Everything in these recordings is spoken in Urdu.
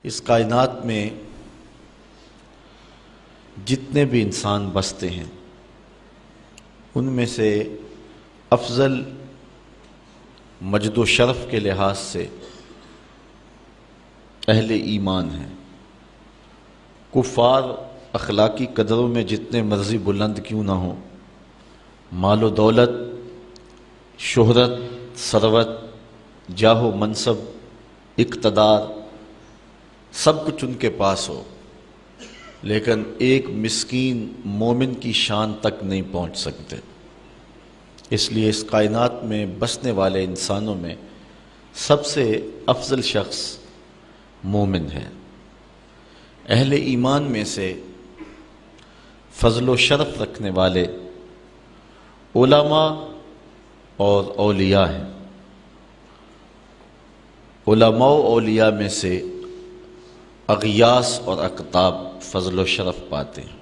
اس کائنات میں جتنے بھی انسان بستے ہیں ان میں سے افضل مجد و شرف کے لحاظ سے اہل ایمان ہیں۔ کفار اخلاقی قدروں میں جتنے مرضی بلند کیوں نہ ہوں، مال و دولت، شہرت، ثروت، جاہ و منصب، اقتدار، سب کچھ ان کے پاس ہو، لیکن ایک مسکین مومن کی شان تک نہیں پہنچ سکتے۔ اس لیے اس کائنات میں بسنے والے انسانوں میں سب سے افضل شخص مومن ہے۔ اہل ایمان میں سے فضل و شرف رکھنے والے علماء اور اولیاء ہیں۔ علماء و اولیاء میں سے اغیاث اور اقطاب فضل و شرف پاتے ہیں۔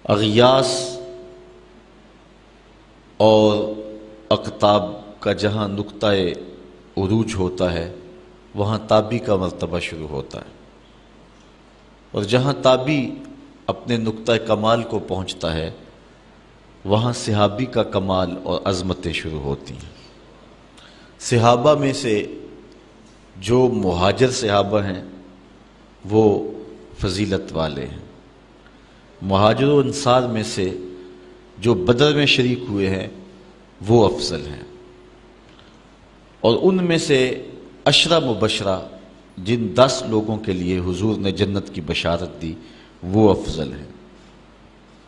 اغیاث اور اقطاب کا جہاں نقطہ عروج ہوتا ہے وہاں تابی کا مرتبہ شروع ہوتا ہے، اور جہاں تابی اپنے نقطہ کمال کو پہنچتا ہے وہاں صحابی کا کمال اور عظمتیں شروع ہوتی ہیں۔ صحابہ میں سے جو مہاجر صحابہ ہیں وہ فضیلت والے ہیں۔ مہاجر و انصار میں سے جو بدر میں شریک ہوئے ہیں وہ افضل ہیں، اور ان میں سے عشرہ مبشرہ جن 10 لوگوں کے لیے حضور نے جنت کی بشارت دی وہ افضل ہیں۔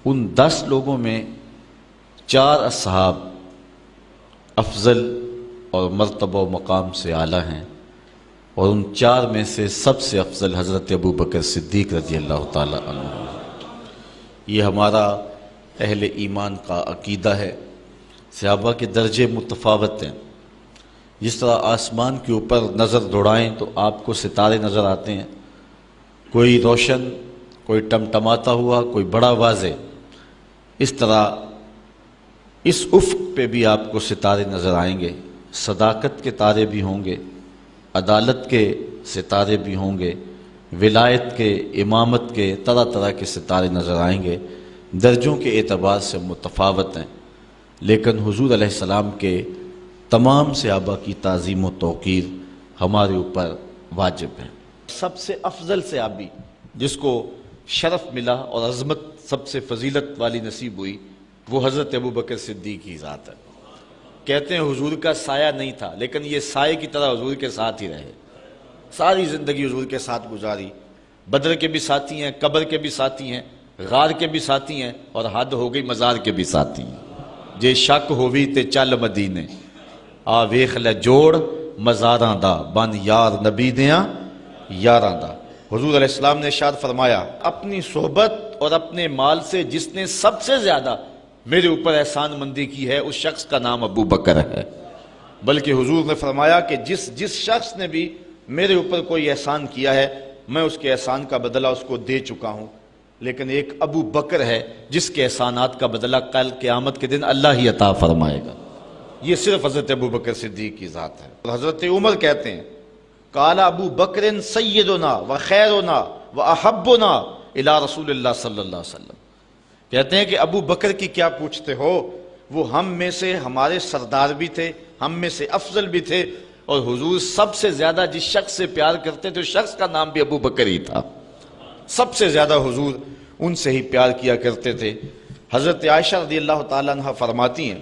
ان 10 لوگوں میں 4 اصحاب افضل اور مرتبہ و مقام سے اعلیٰ ہیں، اور ان 4 میں سے سب سے افضل حضرت ابوبکر صدیق رضی اللہ تعالی عنہ۔ یہ ہمارا اہل ایمان کا عقیدہ ہے۔ صحابہ کے درجے متفاوت ہیں۔ جس طرح آسمان کے اوپر نظر دوڑائیں تو آپ کو ستارے نظر آتے ہیں، کوئی روشن، کوئی ٹمٹماتا ہوا، کوئی بڑا واضح، اس طرح اس افق پہ بھی آپ کو ستارے نظر آئیں گے۔ صداقت کے تارے بھی ہوں گے، عدالت کے ستارے بھی ہوں گے، ولایت کے، امامت کے، طرح طرح کے ستارے نظر آئیں گے۔ درجوں کے اعتبار سے متفاوت ہیں، لیکن حضور علیہ السلام کے تمام صحابہ کی تعظیم و توقیر ہمارے اوپر واجب ہے۔ سب سے افضل صحابی جس کو شرف ملا اور عظمت سب سے فضیلت والی نصیب ہوئی وہ حضرت ابوبکر صدیق کی ذات ہے۔ کہتے ہیں حضور کا سایہ نہیں تھا، لیکن یہ سائے کی طرح حضور کے ساتھ ہی رہے، ساری زندگی حضور کے ساتھ گزاری۔ بدر کے بھی ساتھی ہیں، قبر کے بھی ساتھی ہیں، غار کے بھی ساتھی ہیں، اور حد ہو گئی مزار کے بھی ساتھی ہیں۔ جے شک ہووی تے چل مدینے، آ ویخ لے جوڑ مزاراں دا، بن یار نبی دیاں یاراں دا۔ حضور علیہ السلام نے ارشاد فرمایا، اپنی صحبت اور اپنے مال سے جس نے سب سے زیادہ میرے اوپر احسان مندی کی ہے اس شخص کا نام ابو بکر ہے۔ بلکہ حضور نے فرمایا کہ جس شخص نے بھی میرے اوپر کوئی احسان کیا ہے میں اس کے احسان کا بدلہ اس کو دے چکا ہوں، لیکن ایک ابو بکر ہے جس کے احسانات کا بدلہ کل قیامت کے دن اللہ ہی عطا فرمائے گا۔ یہ صرف حضرت ابو بکر صدیق کی ذات ہے۔ حضرت عمر کہتے ہیں، قال ابو بکر سیدنا و خیرنا و احبنا الی رسول اللہ صلی اللہ علیہ وسلم۔ کہتے ہیں کہ ابو بکر کی کیا پوچھتے ہو، وہ ہم میں سے ہمارے سردار بھی تھے، ہم میں سے افضل بھی تھے، اور حضور سب سے زیادہ جس شخص سے پیار کرتے تھے اس شخص کا نام بھی ابو بکر ہی تھا۔ سب سے زیادہ حضور ان سے ہی پیار کیا کرتے تھے۔ حضرت عائشہ رضی اللہ تعالیٰ عنہ فرماتی ہیں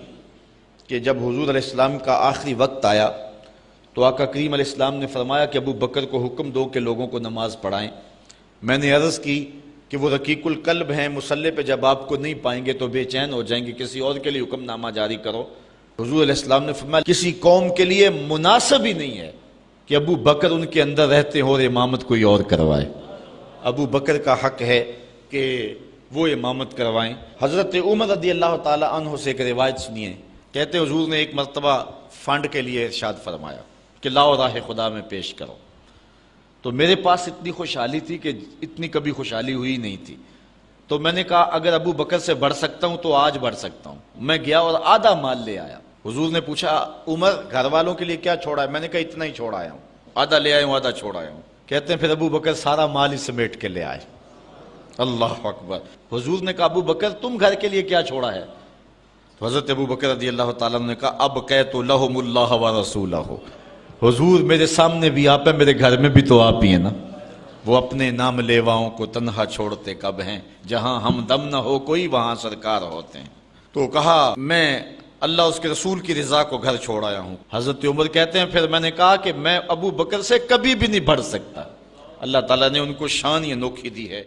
کہ جب حضور علیہ السلام کا آخری وقت آیا تو آقا کریم علیہ السلام نے فرمایا کہ ابو بکر کو حکم دو کہ لوگوں کو نماز پڑھائیں۔ میں نے عرض کی کہ وہ رقیق القلب ہیں، مصلی پہ جب آپ کو نہیں پائیں گے تو بے چین ہو جائیں گے، کسی اور کے لیے حکم نامہ جاری کرو۔ حضور علیہ السلام نے فرمایا کسی قوم کے لیے مناسب ہی نہیں ہے کہ ابو بکر ان کے اندر رہتے ہوں اور امامت کوئی اور کروائے۔ ابو بکر کا حق ہے کہ وہ امامت کروائیں۔ حضرت عمر رضی اللہ تعالی عنہ سے ایک روایت سنیے، کہتے ہیں حضور نے ایک مرتبہ فنڈ کے لیے ارشاد فرمایا کہ لاؤ راہ خدا میں پیش کرو، تو میرے پاس اتنی خوشحالی تھی کہ اتنی کبھی خوشحالی ہوئی نہیں تھی، تو میں نے کہا اگر ابو بکر سے بڑھ سکتا ہوں تو آج بڑھ سکتا ہوں۔ میں گیا اور آدھا مال لے آیا۔ حضور نے پوچھا عمر گھر والوں کے لیے کیا چھوڑا ہے؟ میں نے کہا اتنا ہی چھوڑ آیا ہوں۔ آدھا لے آیا ہوں آدھا چھوڑ آیا ہوں. کہتے ہیں پھر ابو بکر سارا مال ہی سمیٹ کے لے آئے. اللہ اکبر. حضور نے کہا ابو بکر تم گھر کے لیے کیا چھوڑا ہے؟ تو حضرت ابو بکر رضی اللہ تعالیٰ نے کہا اب قیت لہم اللہ و رسولہ. حضور میرے سامنے بھی آپ ہیں، میرے گھر میں بھی تو آپ ہی ہیں نا. وہ اپنے نام لیواؤں کو تنہا چھوڑتے کب ہیں، جہاں ہم دم نہ ہو کوئی وہاں سرکار ہوتے ہیں. تو کہا میں اللہ اس کے رسول کی رضا کو گھر چھوڑ آیا ہوں. حضرت عمر کہتے ہیں پھر میں نے کہا کہ میں ابو بکر سے کبھی بھی نہیں بڑھ سکتا. اللہ تعالیٰ نے ان کو شان ہی انوکھی دی ہے.